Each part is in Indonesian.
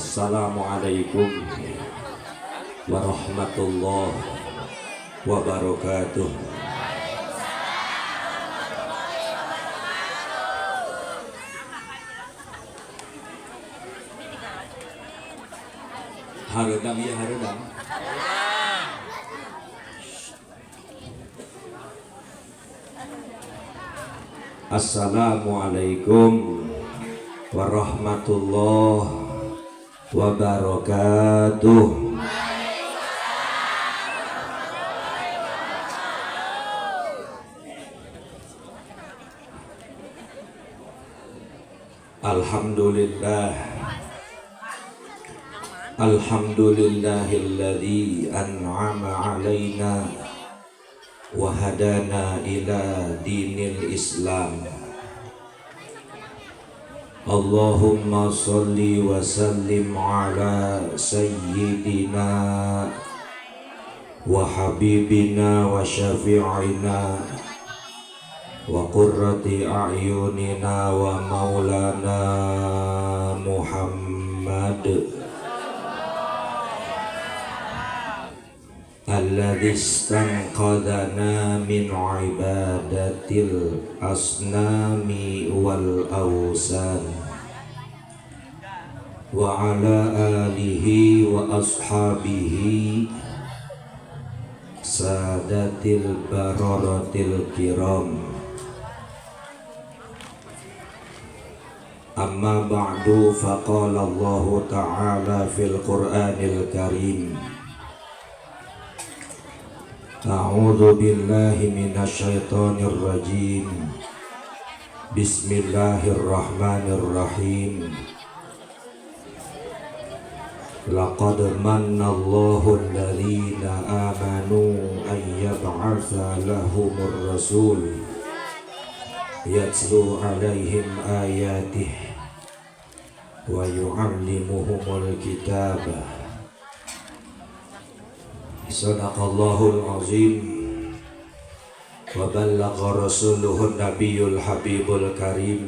Assalamualaikum warahmatullahi wabarakatuh. Hareudang ya hareudang. Assalamualaikum warahmatullahi wabarakatuh. Alhamdulillah, alhamdulillahilladzi an'ama alaina wa hadana ila dinil Islam. Allahumma salli wa sallim ala sayyidina wa habibina wa syafi'ina wa qurrati a'yunina wa maulana Muhammad alladzi istanqadhana min ibadatil asnami wal awsan wa ala alihi wa ashabihi sadatil bararatil kiram. Amma ba'du, faqala Allah ta'ala fil Qur'anil Karim, a'udzu billahi minasyaitonir rajim. Bismillahirrahmanirrahim. Laqad mannallahu alladhina amanu an yab'atsa lahumur rasul yatlu 'alaihim ayatihi wa yu'allimuhumul kitaba. Sadaqallahul azim wa ballagha rasuluhun nabiyul habibul karim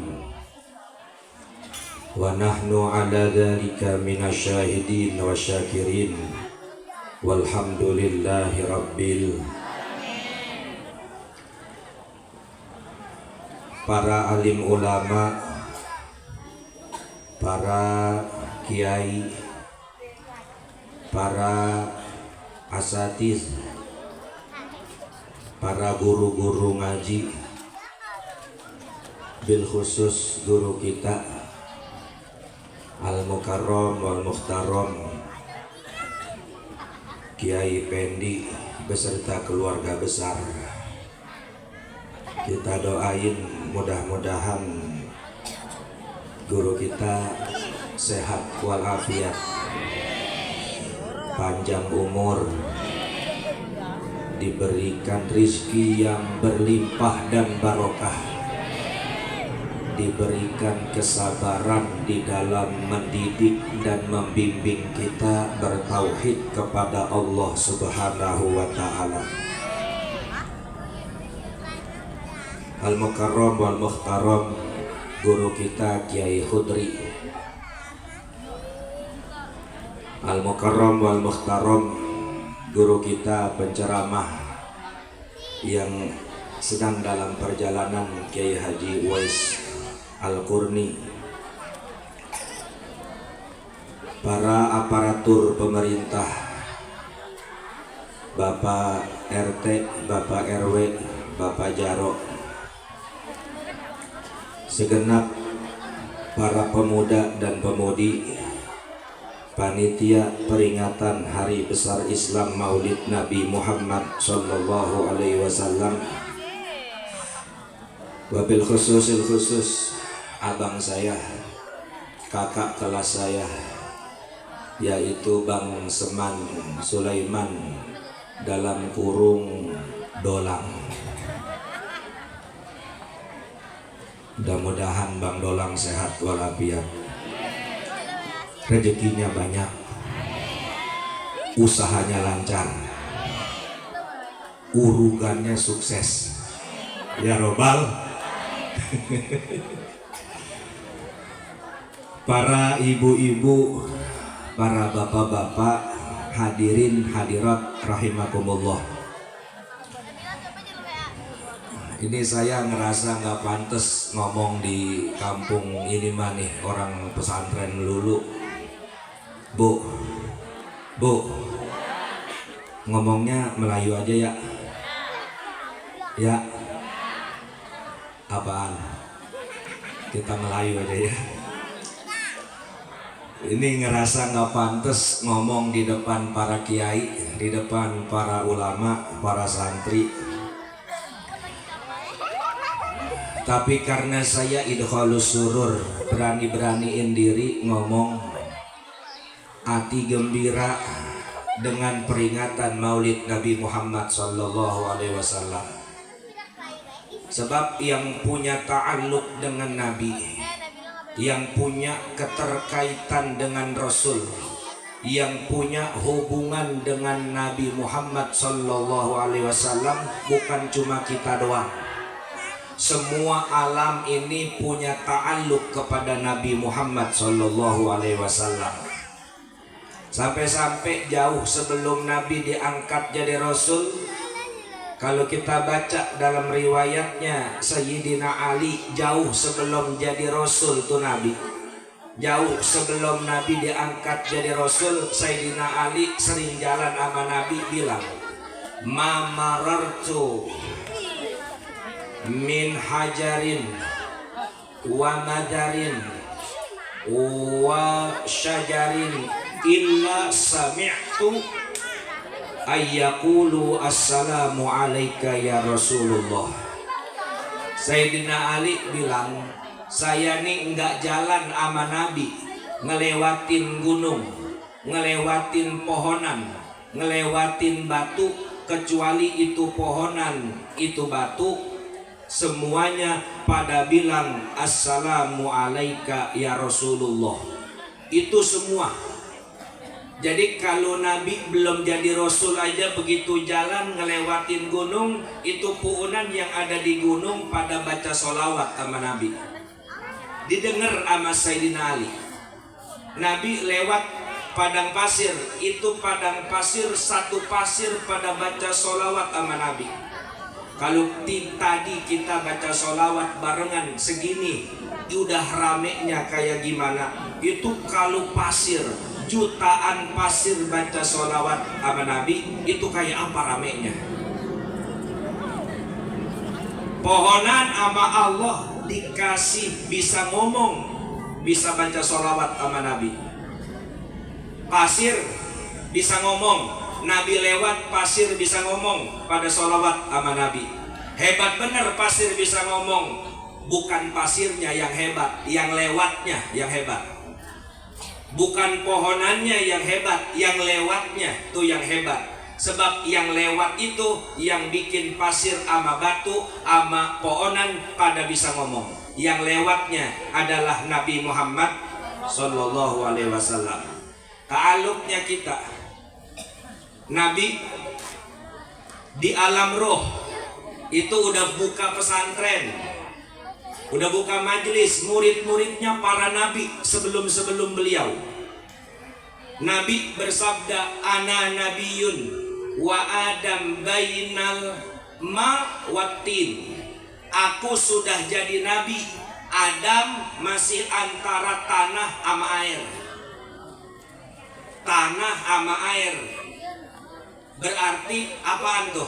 wa nahnu ala dhalika minasyahidin wa syakirin walhamdulillahi rabbil. Para alim ulama, para kiai, para asatiz, para guru-guru ngaji, bil khusus guru kita Al-Mukarram wal Muhtaram Kiai Pendi beserta keluarga besar. Kita doain mudah-mudahan guru kita sehat walafiat, panjang umur, diberikan rizki yang berlimpah dan barokah, diberikan kesabaran di dalam mendidik dan membimbing kita bertauhid kepada Allah Subhanahu wa ta'ala. Al-Mukarram wal Muhtaram guru kita Kiai Khudri, Al-Mukarram wal Muhtaram guru kita penceramah yang sedang dalam perjalanan, Kiai Haji Uwais Al-Qurni, para aparatur pemerintah, Bapak RT, Bapak RW, Bapak Jaro, segenap para pemuda dan pemudi panitia peringatan Hari Besar Islam Maulid Nabi Muhammad Sallallahu Alaihi Wasallam, wabil khusus abang saya, kakak kelas saya, yaitu Bang Seman Sulaiman dalam kurung Dolang. Mudah-mudahan Bang Dolang sehat walafiat, rezekinya banyak, usahanya lancar, urugannya sukses, ya robbal. para ibu-ibu, para bapak-bapak, hadirin hadirat rahimakumullah. Ini saya ngerasa nggak pantas ngomong di kampung ini mah nih, orang pesantren melulu. Bu, ngomongnya Melayu aja ya. Ya, apaan? Kita Melayu aja ya. Ini ngerasa nggak pantas ngomong di depan para kiai, di depan para ulama, para santri. Tapi karena saya idkhalus surur, berani-beraniin diri ngomong, hati gembira dengan peringatan Maulid Nabi Muhammad sallallahu alaihi wasallam. Sebab yang punya ta'alluq dengan Nabi, yang punya keterkaitan dengan Rasul, yang punya hubungan dengan Nabi Muhammad sallallahu alaihi wasallam bukan cuma kita doang. Semua alam ini punya ta'alluq kepada Nabi Muhammad sallallahu alaihi wasallam. Sampai-sampai jauh sebelum Nabi diangkat jadi Rasul, kalau kita baca dalam riwayatnya, Sayyidina Ali jauh sebelum jadi Rasul tuh Nabi. Jauh sebelum Nabi diangkat jadi Rasul, Sayyidina Ali sering jalan sama Nabi bilang, "Ma marartu min hajarin wa madarin wa syajarin illa sami'tu ayyaqulu assalamu alayka ya Rasulullah." Sayyidina Ali bilang, saya nih enggak jalan sama Nabi, ngelewatin gunung, ngelewatin pohonan, ngelewatin batu, kecuali itu pohonan, itu batu, semuanya pada bilang assalamu alayka ya Rasulullah. Itu semua. Jadi kalau Nabi belum jadi Rasul aja begitu jalan ngelewatin gunung, itu puunan yang ada di gunung pada baca sholawat sama Nabi. Didengar sama Sayyidina Ali. Nabi lewat padang pasir, itu padang pasir satu pasir pada baca sholawat sama Nabi. Kalau tadi kita baca sholawat barengan segini, udah ramenya kayak gimana? Itu kalau pasir, jutaan pasir baca sholawat sama Nabi, itu kayak apa ramenya? Pohonan sama Allah dikasih bisa ngomong, bisa baca sholawat sama Nabi. Pasir bisa ngomong, Nabi lewat pasir bisa ngomong pada sholawat sama Nabi. Hebat bener pasir bisa ngomong. Bukan pasirnya yang hebat, yang lewatnya yang hebat. Bukan pohonannya yang hebat, yang lewatnya tuh yang hebat. Sebab yang lewat itu yang bikin pasir sama batu sama pohonan pada bisa ngomong. Yang lewatnya adalah Nabi Muhammad sallallahu alaihi wasallam. Ta'alluqnya kita, Nabi di alam roh itu udah buka pesantren, udah buka majelis, murid-muridnya para nabi sebelum beliau. Nabi bersabda, ana nabiyun wa adam bainal ma watin. Aku sudah jadi nabi, Adam masih antara tanah sama air. Tanah sama air berarti apaan tuh?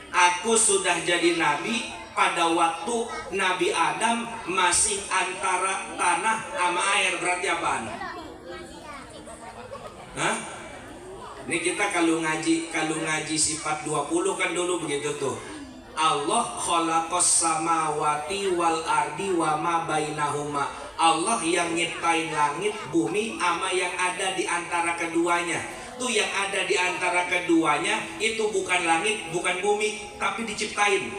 Aku sudah jadi nabi pada waktu Nabi Adam masih antara tanah sama air, berarti apaan? Hah? Ini kita kalau ngaji sifat 20 kan dulu begitu tuh. Allah khalaqas samawati wal ardi wa ma bainahuma. Allah yang nyiptain langit, bumi, ama yang ada di antara keduanya. Tuh yang ada di antara keduanya itu bukan langit, bukan bumi, tapi diciptain.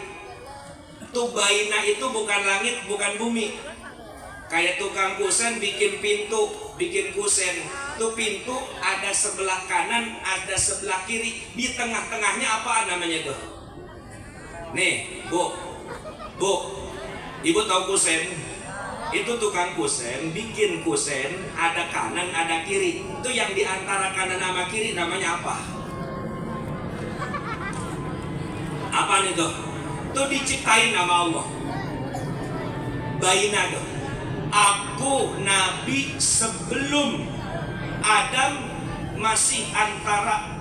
Tuh baina itu bukan langit, bukan bumi. Kayak tukang kusen bikin pintu, bikin kusen. Tuh pintu ada sebelah kanan, ada sebelah kiri. Di tengah-tengahnya apa namanya tuh? Nih, Bu, Ibu tahu kusen? Itu tukang kusen bikin kusen ada kanan ada kiri. Itu yang diantara kanan sama kiri namanya apa? Apa itu? Itu diciptain sama Allah. Baina dong. Aku nabi sebelum Adam masih antara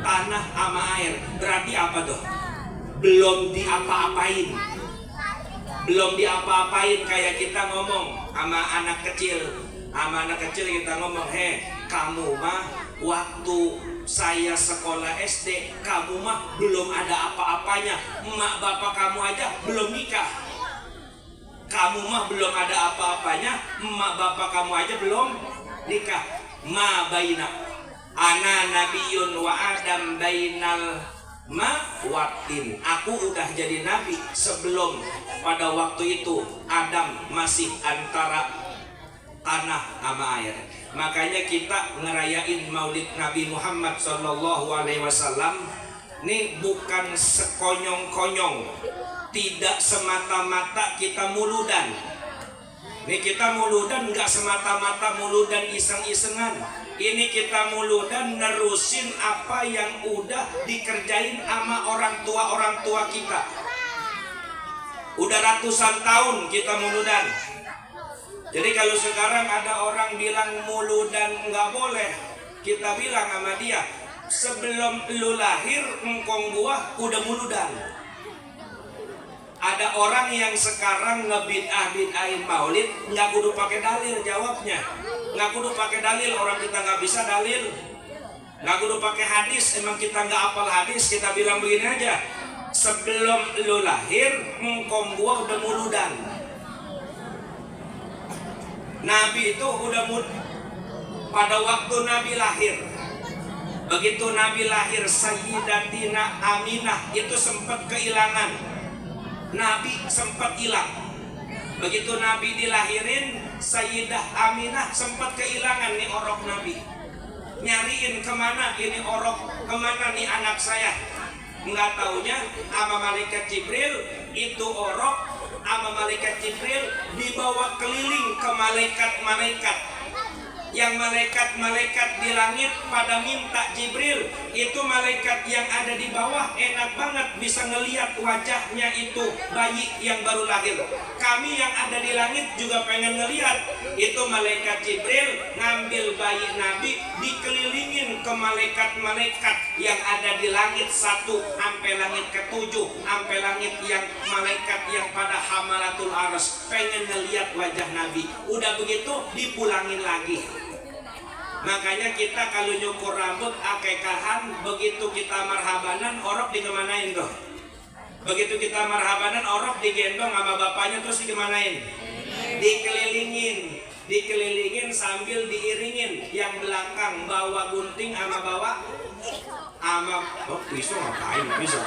tanah sama air. Berarti apa tuh? Belum diapa-apain. Belum diapa-apain kayak kita ngomong sama anak kecil. Sama anak kecil kita ngomong, kamu mah waktu saya sekolah SD, kamu mah belum ada apa-apanya. Emak bapak kamu aja belum nikah. Kamu mah belum ada apa-apanya, emak bapak kamu aja belum nikah. Ma baina ana nabiyun wa adam bainal ma watin. Aku udah jadi nabi sebelum pada waktu itu Adam masih antara tanah sama air. Makanya kita ngerayain Maulid Nabi Muhammad SAW ini bukan sekonyong-konyong, tidak semata-mata kita muludan. Ini kita muludan nggak semata-mata muludan iseng-isengan. Ini kita muludan nerusin apa yang udah dikerjain sama orang tua kita. Udah ratusan tahun kita muludan. Jadi kalau sekarang ada orang bilang muludan nggak boleh, kita bilang sama dia, sebelum lu lahir engkong gua udah muludan. Ada orang yang sekarang ngebid'ah-bid'ahin maulid, nggak kudu pakai dalil jawabnya. Nggak kudu pakai dalil, orang kita nggak bisa dalil. Nggak kudu pakai hadis, emang kita nggak hafal hadis, kita bilang begini aja. Sebelum lu lahir, engkong gua udah muludan. Nabi itu udah pada waktu Nabi lahir. Begitu Nabi lahir, Sayyidatina Aminah itu sempat kehilangan. Nabi sempat hilang. Begitu Nabi dilahirin, Sayyidah Aminah sempat kehilangan nih orok Nabi. Nyariin kemana ini orok, kemana nih anak saya. Nggak taunya sama malaikat Jibril itu orok sama malaikat Jibril dibawa keliling ke malaikat-malaikat. Yang malaikat-malaikat di langit pada minta Jibril, itu malaikat yang ada di bawah enak banget bisa ngelihat wajahnya itu bayi yang baru lahir. Kami yang ada di langit juga pengen ngelihat. Itu malaikat Jibril ngambil bayi Nabi dikelilingin ke malaikat-malaikat yang ada di langit 1 sampai langit ke-7, sampai langit yang malaikat yang pada hamalatul arsy pengen ngelihat wajah Nabi. Udah begitu dipulangin lagi. Makanya kita kalau nyukur rambut akekahan, begitu kita marhabanan orok dikemanain tuh? Begitu kita marhabanan orok digendong sama bapaknya terus dikemanain? Dikelilingin sambil diiringin. Yang belakang bawa gunting sama pisau ngapain pisau?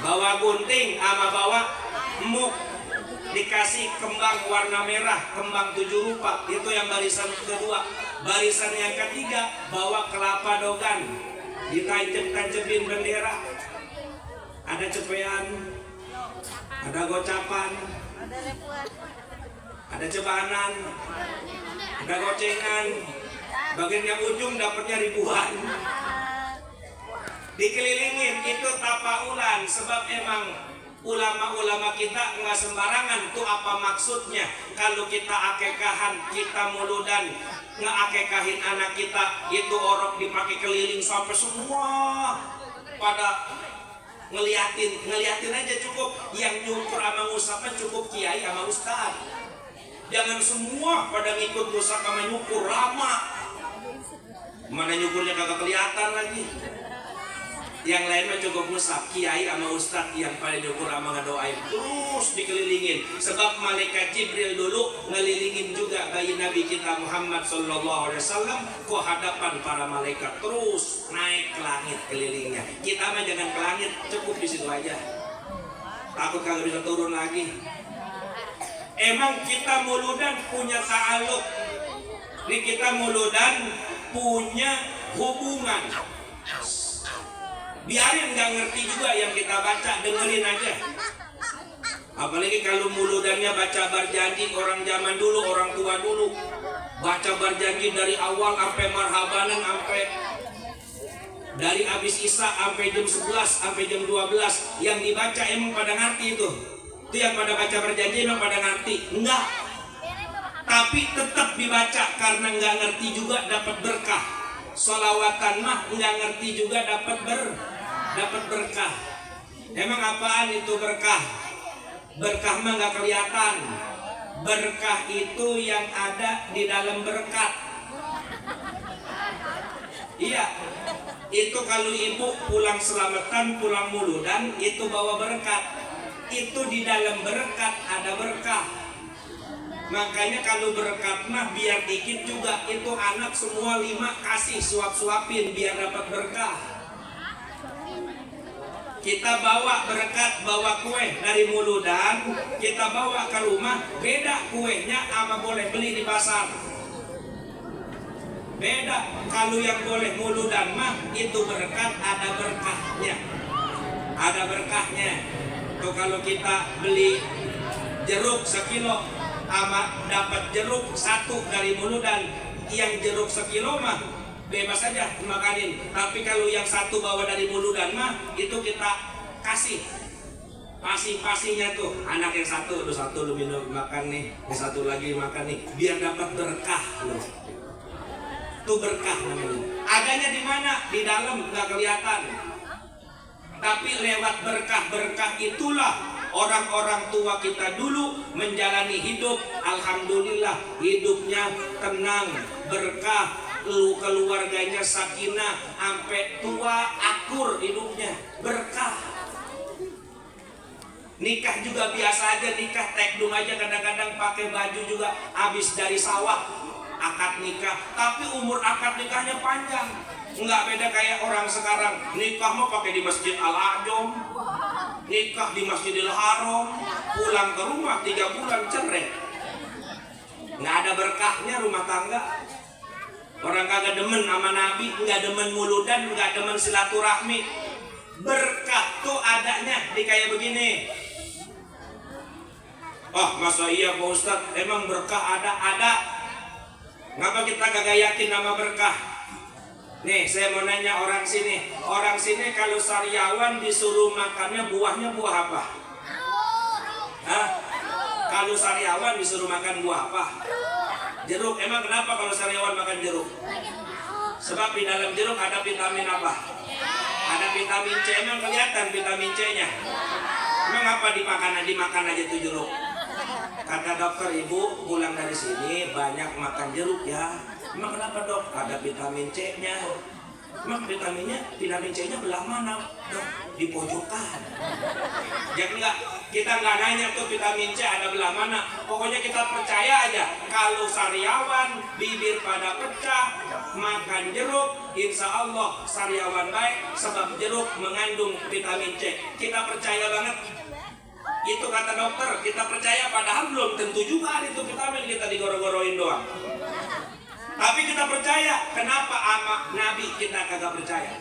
Bawa gunting sama bawa emuk. Dikasih kembang warna merah, kembang 7 rupa, itu yang barisan kedua. Barisan yang ketiga bawa kelapa dogan, ditancep-tancepin bendera. Ada cepean, ada gocapan, ada cebanan, ada gocengan. Bagian yang ujung dapatnya ribuan. Dikelilingin, itu tapaulan, sebab emang ulama-ulama kita nggak sembarangan. Tuh apa maksudnya? Kalau kita akekahan, kita muludan ngeakekahin anak kita, itu orok dipakai keliling sampai semua pada ngeliatin aja cukup. Yang nyukur sama ngusapnya cukup kiai sama ustad. Jangan semua pada ngikut ngusap sama nyukur, lama. Mana nyukurnya kagak kelihatan lagi. Yang lain mah cukup ngusap, kiai sama ustad yang pada nyukur sama ngedoain terus dikelilingin. Sebab malaikat Jibril dulu ngelilingin juga bayi Nabi kita Muhammad SAW ke hadapan para malaikat, terus naik ke langit kelilingnya. Kita mah jangan ke langit, cukup di situ aja. Takut kagak bisa turun lagi. Emang kita muludan punya ta'aluk. Ini kita muludan punya hubungan. Biarin nggak ngerti juga yang kita baca, dengerin aja. Apalagi kalau muludannya baca berjanji orang zaman dulu, orang tua dulu. Baca berjanji dari awal sampai marhabanan, sampai dari habis Isya sampai jam 11 sampai jam 12. Yang dibaca emang pada ngerti itu. Itu yang pada baca berjanji emang pada ngerti? Enggak. Tapi tetap dibaca karena enggak ngerti juga dapat berkah. Sholawatan mah enggak ngerti juga dapat berkah. Emang apaan itu berkah? Berkah mah nggak kelihatan. Berkah itu yang ada di dalam berkat. Iya, itu kalau ibu pulang selamatan, pulang muludan, itu bawa berkat. Itu di dalam berkat ada berkah. Makanya kalau berkat mah biar dikit juga, itu anak semua 5 kasih suap-suapin biar dapat berkah. Kita bawa berkat, bawa kue dari muludan, kita bawa ke rumah, beda kuenya sama boleh beli di pasar. Beda. Kalau yang boleh muludan mah itu berkat, ada berkahnya. Ada berkahnya. Tuh kalau kita beli jeruk sekilo sama dapat jeruk 1 dari muludan, yang jeruk sekilo mah bebas saja makanin. Tapi kalau yang 1 bawa dari muludan mah itu kita kasih pasih-pasihnya tuh. Anak yang 1 lu minum makan nih, yang 1 lagi makan nih, biar dapat berkah lu. Itu berkah namanya. Adanya di mana? Di dalam, nggak kelihatan. Tapi lewat berkah-berkah itulah orang-orang tua kita dulu menjalani hidup. Alhamdulillah hidupnya tenang, berkah, keluarganya sakinah, sampai tua akur hidupnya, berkah. Nikah juga biasa aja, nikah tekdung aja, kadang-kadang pakai baju juga habis dari sawah akad nikah, tapi umur akad nikahnya panjang. Nggak beda kayak orang sekarang, nikah mau pakai di Masjid Al-A'jam, nikah di Masjidil Haram, pulang ke rumah 3 bulan cerai. Nggak ada berkahnya rumah tangga. Orang kagak demen sama Nabi, nggak demen muludan, nggak demen silaturahmi. Berkah tuh adanya di kayak begini. Oh masa iya Pak Ustadz, emang berkah ada. Ngapa kita kagak yakin nama berkah? Nih saya mau nanya orang sini kalau sariawan disuruh makannya buahnya buah apa? Hah? Kalau sariawan disuruh makan buah apa? Jeruk. Emang kenapa kalau sariawan makan jeruk? Sebab di dalam jeruk ada vitamin apa? Ada vitamin C. Emang kelihatan vitamin C-nya? Emang apa dimakan aja tuh jeruk? Kata dokter, ibu pulang dari sini banyak makan jeruk ya. Emang kenapa dok? Ada vitamin C-nya. Emang vitamin C-nya belah mana? Dok, di pojokan. Jadi kita nggak nanya tuh vitamin C ada belah mana. Pokoknya kita percaya aja kalau sariawan bibir pada pecah makan jeruk, insya Allah sariawan baik sebab jeruk mengandung vitamin C. Kita percaya banget. Itu kata dokter, kita percaya padahal belum tentu juga ada itu vitamin, kita digoro-goroin doang. Tapi kita percaya. Kenapa ama Nabi kita kagak percaya?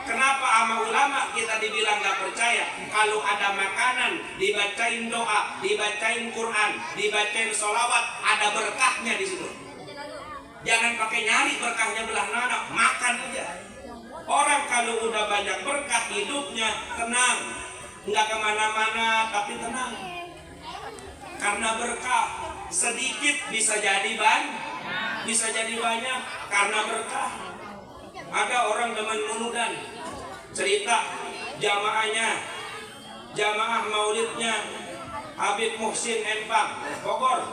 Kenapa sama ulama kita dibilang gak percaya? Kalau ada makanan, dibacain doa, dibacain Quran, dibacain sholawat, ada berkahnya di situ. Jangan pakai nyari berkahnya belah mana, makan aja. Orang kalau udah banyak berkah hidupnya tenang, nggak kemana-mana tapi tenang. Karena berkah sedikit bisa jadi banyak karena berkah. Ada orang demen muludan, cerita jamaah maulidnya Habib Muhsin Empang Bogor.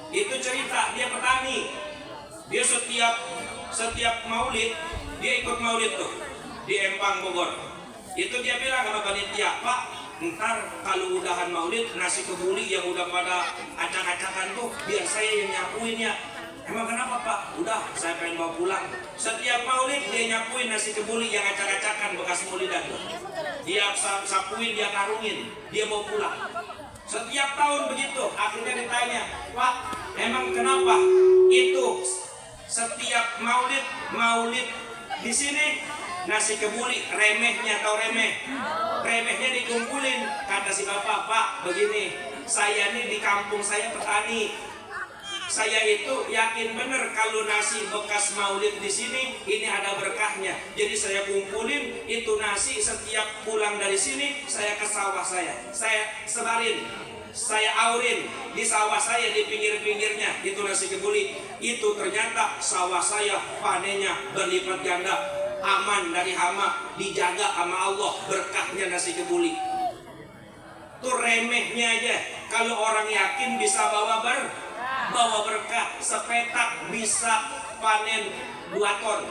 Itu cerita, dia petani, dia setiap maulid dia ikut maulid tuh di Empang Bogor. Itu dia bilang sama panitia, Pak, ntar kalau udahan maulid nasi kebuli yang udah pada acak-acakan tuh biar saya yang nyapuin ya. Emang kenapa Pak? Udah, saya pengen bawa pulang. Setiap maulid dia nyapuin nasi kebuli yang acak-acakan bekas maulidan. Dia sapuin, dia karungin, dia bawa pulang. Setiap tahun begitu. Akhirnya ditanya, Pak, emang kenapa itu setiap maulid di sini nasi kebuli remehnya, atau remehnya dikumpulin. Kata si bapak, Pak begini, saya nih di kampung saya petani, saya itu yakin bener kalau nasi bekas maulid di sini ini ada berkahnya. Jadi saya kumpulin itu nasi, setiap pulang dari sini saya ke sawah saya sebarin, saya aurin di sawah saya, di pinggir-pinggirnya itu nasi kebuli. Itu ternyata sawah saya panennya berlipat ganda, aman dari hama, dijaga sama Allah berkahnya nasi kebuli. Tuh remehnya aja, kalau orang yakin bisa bawa berkah. Sepetak bisa panen 2 ton.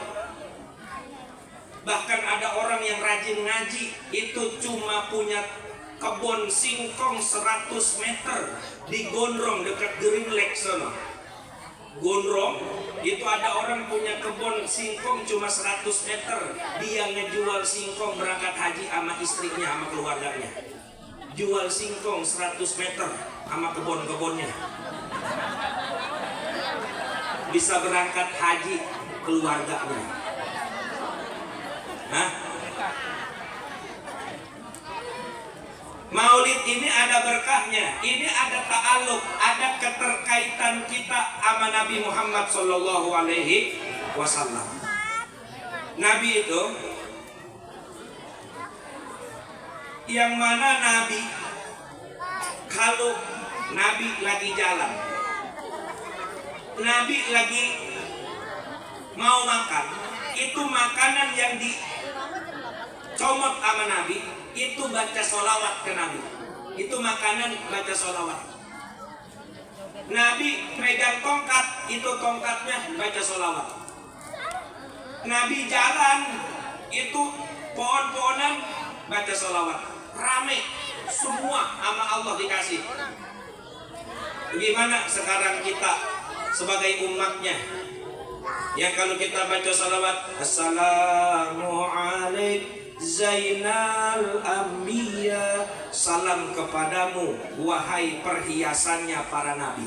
Bahkan ada orang yang rajin ngaji, itu cuma punya kebun singkong 100 meter di Gondrong dekat Green Lake sana. Gondrong itu ada orang punya kebun singkong cuma 100 meter, dia ngejual singkong berangkat haji sama istrinya sama keluarganya. Jual singkong 100 meter sama kebun-kebunnya, bisa berangkat haji keluarganya. Hah? Maulid ini ada berkahnya, ini ada ta'aluk, ada keterkaitan kita sama Nabi Muhammad Sallallahu Alaihi Wasallam. Nabi itu yang mana Nabi, kalau Nabi lagi jalan, Nabi lagi mau makan, itu makanan yang dicomot sama Nabi itu baca sholawat ke Nabi. Itu makanan baca sholawat. Nabi megang tongkat, itu tongkatnya baca sholawat. Nabi jalan, itu pohon-pohonan baca sholawat. Rame semua sama Allah dikasih. Bagaimana sekarang kita sebagai umatnya, yang kalau kita baca salawat, Assalamualaikum Zainal Anbiya, salam kepadamu wahai perhiasannya para nabi.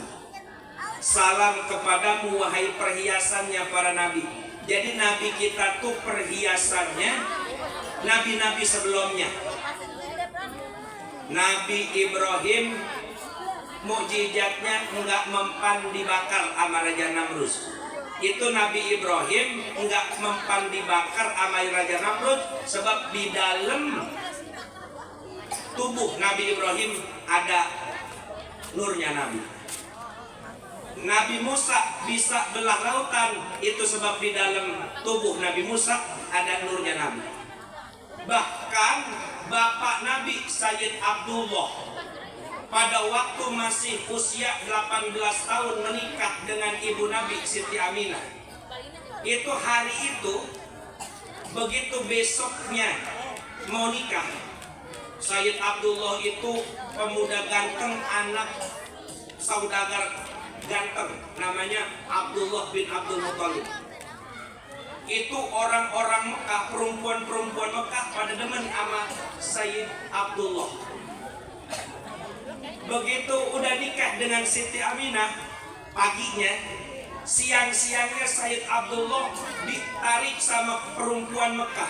Salam kepadamu wahai perhiasannya para nabi. Jadi nabi kita tuh perhiasannya nabi-nabi sebelumnya. Nabi Ibrahim mukjizatnya enggak mempan dibakar sama Raja Namrud. Itu Nabi Ibrahim enggak mempan dibakar sama Raja Namrud, sebab di dalam tubuh Nabi Ibrahim ada nurnya Nabi. Nabi Musa bisa belah lautan, itu sebab di dalam tubuh Nabi Musa ada nurnya Nabi. Bahkan bapak Nabi Sayyid Abdullah pada waktu masih usia 18 tahun menikah dengan ibu Nabi Siti Aminah. Itu hari itu, begitu besoknya mau nikah, Sayyid Abdullah itu pemuda ganteng, anak saudagar ganteng, namanya Abdullah bin Abdul Muthalib. Itu orang-orang Mekah, perempuan-perempuan Mekah pada demen sama Sayyid Abdullah. Begitu udah nikah dengan Siti Aminah, paginya, siang-siangnya Sayyid Abdullah ditarik sama perempuan Mekah.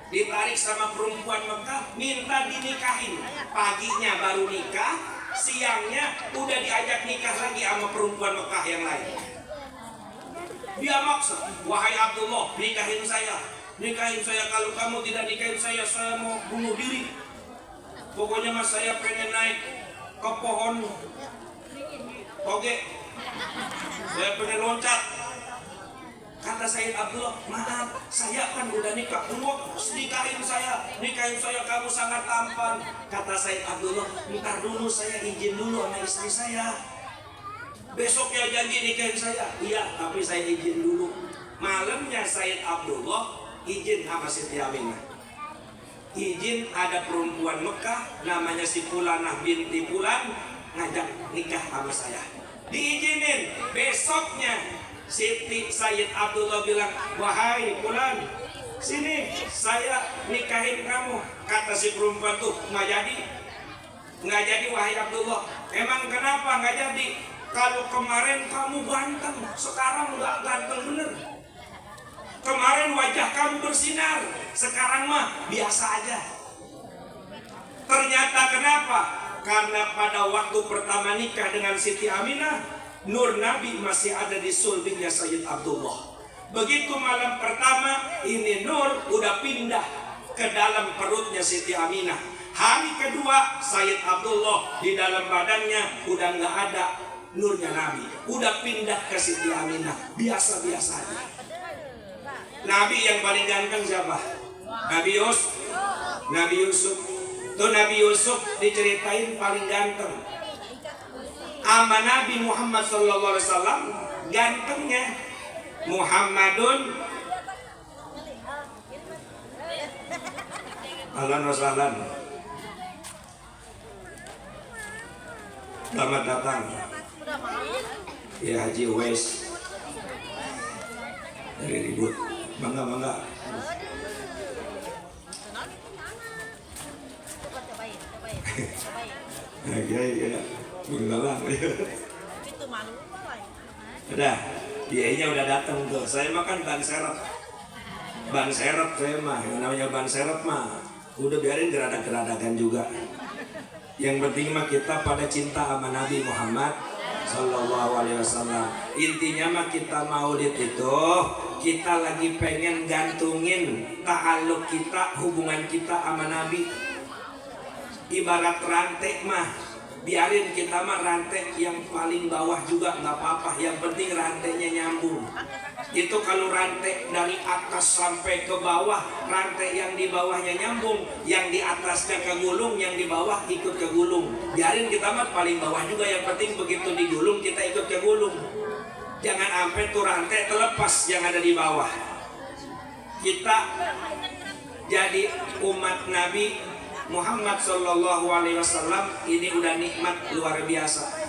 Ditarik sama perempuan Mekah, minta dinikahin. Paginya baru nikah, siangnya udah diajak nikah lagi sama perempuan Mekah yang lain. Dia maksa, wahai Abdullah, nikahin saya. Nikahin saya, kalau kamu tidak nikahin saya mau bunuh diri. Pokoknya mas, saya pengen naik ke pohon toge, saya pengen loncat. Kata Sayyid Abdullah, maaf, saya kan udah nikah, nikahin saya, kamu sangat tampan. Kata Sayyid Abdullah, ntar dulu, saya izin dulu sama istri saya. Besoknya janji nikahin saya. Iya, tapi saya izin dulu. Malamnya Sayyid Abdullah izin sama Siti Aminah. Izin, ada perempuan Mekah namanya si Fulanah binti Fulan ngajak nikah sama saya. Diizinin. Besoknya Sayyid Abdullah bilang, wahai Fulan, sini saya nikahin kamu. Kata si perempuan tuh, nggak jadi wahai Abdullah. Emang kenapa nggak jadi? Kalau kemarin kamu ganteng, sekarang nggak ganteng bener. Kemarin wajah kamu bersinar, sekarang mah biasa aja. Ternyata kenapa? Karena pada waktu pertama nikah dengan Siti Aminah, nur Nabi masih ada di sulbinya Sayyid Abdullah. Begitu malam pertama, ini nur udah pindah ke dalam perutnya Siti Aminah. Hari kedua, Sayyid Abdullah di dalam badannya udah nggak ada nurnya Nabi, udah pindah ke Siti Aminah. Biasa-biasa aja. Nabi yang paling ganteng siapa? Nabi Yusuf. Nabi Yusuf. Tuh Nabi Yusuf diceritain paling ganteng. Ama Nabi Muhammad SAW gantengnya Muhammadun ahlan wa sahlan. Selamat datang ya Haji Uwais dari Ribut. Bangga. Ya, bangga. Udah, dianya udah datang tuh. Saya makan ban serep saya mah. Yang namanya ban serep mah udah biarin geradak-geradakan juga. Yang penting mah kita pada cinta sama Nabi Muhammad Sallallahu Alaihi Wasallam. Intinya mah kita maulid itu kita lagi pengen gantungin ta'aluk kita, hubungan kita sama Nabi. Ibarat rantai mah, biarin kita mah rantai yang paling bawah juga nggak apa-apa. Yang penting rantainya nyambung. Itu kalau rantai dari atas sampai ke bawah, rantai yang di bawahnya nyambung, yang di atasnya kegulung, yang di bawah ikut kegulung. Biarin kita mah paling bawah juga. Yang penting begitu digulung kita ikut kegulung. Jangan sampai tuh rantai terlepas yang ada di bawah. Kita jadi umat Nabi Muhammad Sallallahu Alaihi Wasallam ini udah nikmat luar biasa.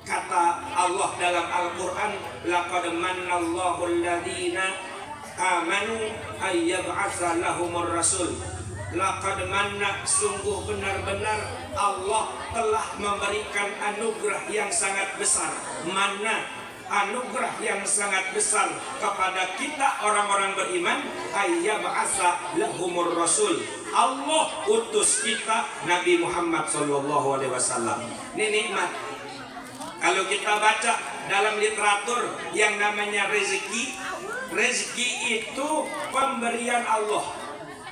Kata Allah dalam Al-Quran, laqad mannallahu alladhina amanu ayyab'atsa lahumur rasul. Laqad manna, sungguh benar-benar Allah telah memberikan anugerah yang sangat besar. Mana anugerah yang sangat besar kepada kita orang-orang beriman, ayyab'atsa lahumur rasul. Allah utus kita Nabi Muhammad Sallallahu Alaihi Wasallam. Ini nikmat. Kalau kita baca dalam literatur yang namanya rezeki, rezeki itu pemberian Allah.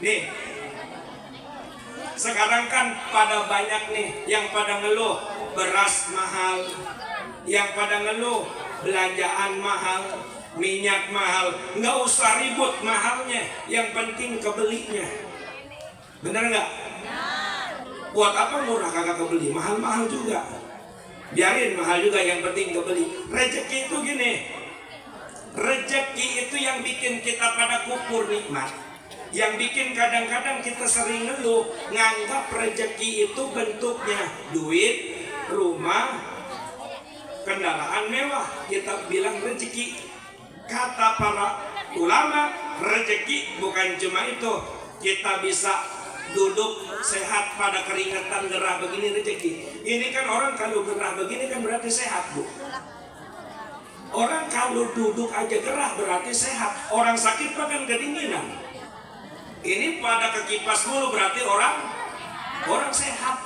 Nih, sekarang kan pada banyak nih yang pada ngeluh beras mahal, yang pada ngeluh belanjaan mahal, minyak mahal. Nggak usah ribut mahalnya, yang penting kebelinya. Bener nggak? Buat apa murah kagak kebeli? Mahal-mahal juga. Biarin mahal juga, yang penting kebeli. Rezeki itu gini. Rezeki itu yang bikin kita pada kufur nikmat. Yang bikin kadang-kadang kita sering ngeluh, nganggap rezeki itu bentuknya duit, rumah, kendaraan mewah. Kita bilang rezeki. Kata para ulama, rezeki bukan cuma itu. Kita bisa duduk sehat pada keringetan gerah begini rezeki. Ini kan orang kalau gerah begini kan berarti sehat, Bu. Orang kalau duduk aja gerah berarti sehat. Orang sakit bahkan kedinginan. Ini pada kekipas dulu berarti orang sehat.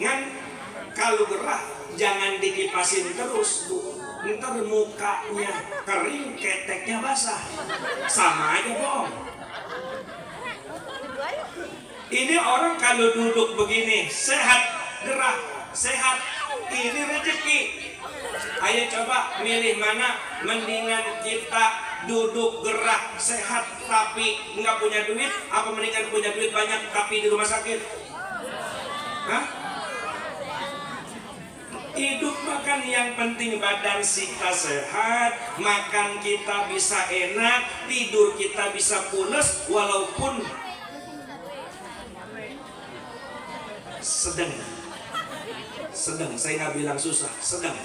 Kan kalau gerah jangan dikipasin terus, Bu. Ntar mukanya kering, keteknya basah. Sama aja bohong. Ini orang kalau duduk begini sehat, gerah, sehat, ini rezeki. Ayo coba milih mana, mendingan kita duduk gerah, sehat tapi nggak punya duit, apa mendingan punya duit banyak tapi di rumah sakit? Hah? Hidup makan yang penting badan kita sehat, makan kita bisa enak, tidur kita bisa pules, walaupun sedang, saya nggak bilang susah, sedang.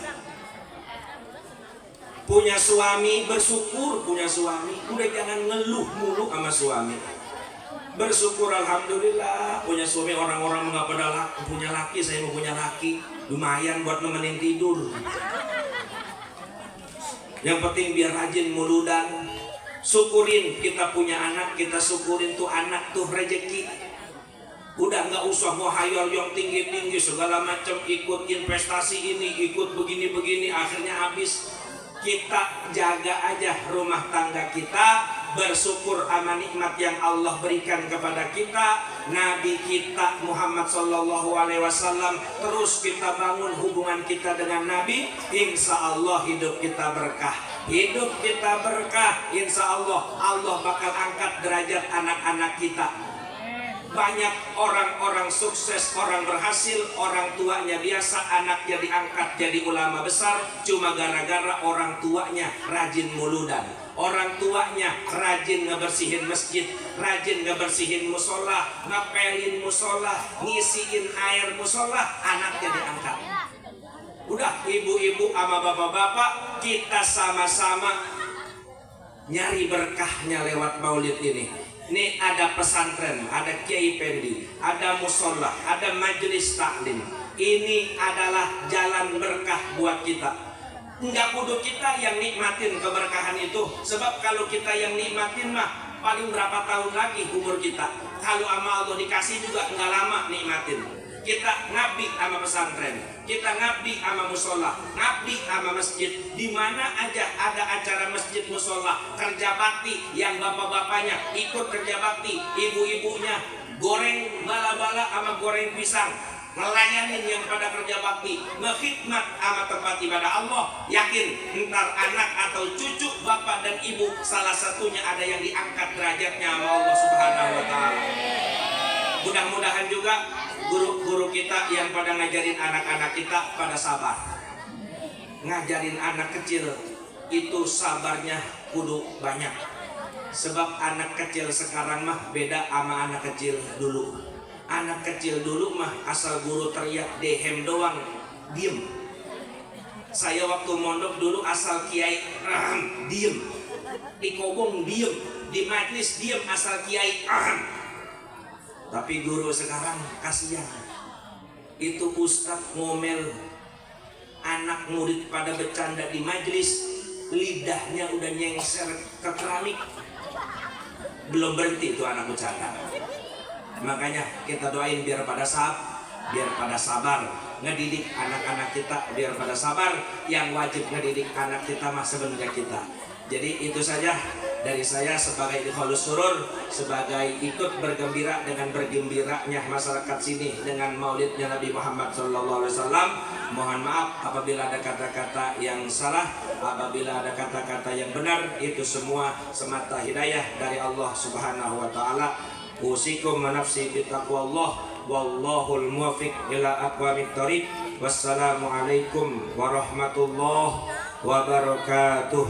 Punya suami bersyukur, punya suami, udah jangan ngeluh mulu sama suami. Bersyukur alhamdulillah punya suami. Orang-orang nggak pada punya laki, saya mau punya laki, lumayan buat nemenin tidur. Yang penting biar rajin muludan. Syukurin kita punya anak, kita syukurin tuh anak tuh rezeki. Udah nggak usah mau hayal yang tinggi-tinggi segala macam, ikut investasi ini, ikut begini-begini, akhirnya habis. Kita jaga aja rumah tangga kita, bersyukur sama nikmat yang Allah berikan kepada kita, Nabi kita Muhammad Sallallahu Alaihi Wasallam. Terus kita bangun hubungan kita dengan Nabi, insya Allah hidup kita berkah. Hidup kita berkah, insya Allah Allah bakal angkat derajat anak-anak kita. Banyak orang-orang sukses, orang berhasil, orang tuanya biasa, anaknya diangkat jadi ulama besar, cuma gara-gara orang tuanya rajin muludan. Orang tuanya rajin ngebersihin masjid, rajin ngebersihin musola, ngepelin musola, ngisiin air musola, anaknya diangkat. Udah ibu-ibu sama bapak-bapak, kita sama-sama nyari berkahnya lewat maulid ini. Ini ada pesantren, ada kiai pendi, ada musola, ada majelis taklim. Ini adalah jalan berkah buat kita. Enggak kudu kita yang nikmatin keberkahan itu, sebab kalau kita yang nikmatin mah paling berapa tahun lagi umur kita. Kalau sama Allah dikasih juga enggak lama nikmatin. Kita ngabdi sama pesantren, kita ngabdi sama musola, ngabdi sama masjid. Di mana aja ada acara masjid musola, kerja bakti yang bapak-bapaknya ikut kerja bakti, ibu-ibunya goreng bala-bala sama goreng pisang, ngelayanin yang pada kerja bakti, ngekhidmat sama tempat ibadah Allah. Yakin ntar anak atau cucu bapak dan ibu salah satunya ada yang diangkat derajatnya sama Allah Subhanahu wa Ta'ala. Mudah-mudahan juga guru-guru kita yang pada ngajarin anak-anak kita pada sabar. Ngajarin anak kecil itu sabarnya kudu banyak. Sebab anak kecil sekarang mah beda sama anak kecil dulu. Anak kecil dulu mah asal guru teriak dehem doang diem. Saya waktu mondok dulu asal kiai diem, di kobong diem, di majlis diem, asal kiai Tapi guru sekarang kasihan. Itu ustadz ngomel, anak murid pada bercanda di majlis, lidahnya udah nyengser ke keramik, belum berhenti tuh anak bercanda. Makanya kita doain biar pada sabar, ngedidik anak-anak kita biar pada sabar. Yang wajib ngedidik anak kita mah sebenarnya kita. Jadi itu saja dari saya sebagai ikhalus surur, sebagai ikut bergembira dengan bergembiranya masyarakat sini dengan maulidnya Nabi Muhammad SAW. Mohon maaf apabila ada kata-kata yang salah, apabila ada kata-kata yang benar, itu semua semata hidayah dari Allah Subhanahu wa Ta'ala. Usikum wa nafsi bitaqwallah, wallahul muwaffiq ila aqwamit thoriq. Wassalamualaikum warahmatullahi wabarakatuh.